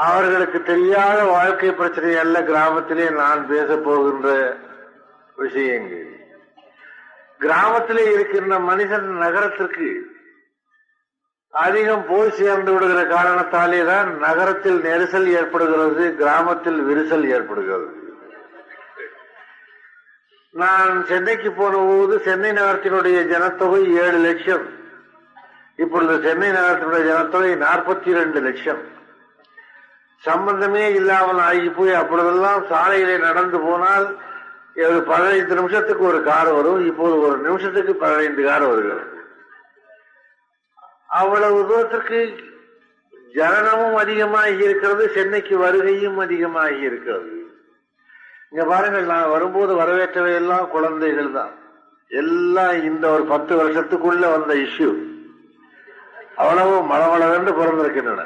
அவர்களுக்கு தெரியாத வாழ்க்கை பிரச்சனை அல்ல கிராமத்திலே நான் பேச போகின்ற விஷயங்கள். கிராமத்திலே இருக்கின்ற மனிதன் நகரத்திற்கு அதிகம் போய் சேர்ந்து விடுகிற காரணத்தாலே தான் நகரத்தில் நெரிசல் ஏற்படுகிறது, கிராமத்தில் விரிசல் ஏற்படுகிறது. நான் சென்னைக்கு போன போது சென்னை நகரத்தினுடைய ஜனத்தொகை 7 லட்சம். இப்பொழுது சென்னை நகரத்தினுடைய ஜனத்தொகை 42 லட்சம். சம்பந்தமே இல்லாமல் ஆகி போய் அப்பொழுதெல்லாம் சாலையிலே நடந்து போனால் 15 நிமிஷத்துக்கு ஒரு கார் வரும். இப்போது ஒரு நிமிஷத்துக்கு 15 கார் வருகிறது. அவ்வளவு தூரத்திற்கு ஜனனமும் அதிகமாகி இருக்கிறது, சென்னைக்கு வருகையும் அதிகமாகி இருக்கிறது. இங்க பாருங்கள், நான் வரும்போது வரவேற்றவை எல்லாம் குழந்தைகள் தான். எல்லாம் இந்த ஒரு 10 வருஷத்துக்குள்ள வந்த இஷ்யூ. அவ்வளவு மளமளவென்று பிறந்திருக்கின்றன.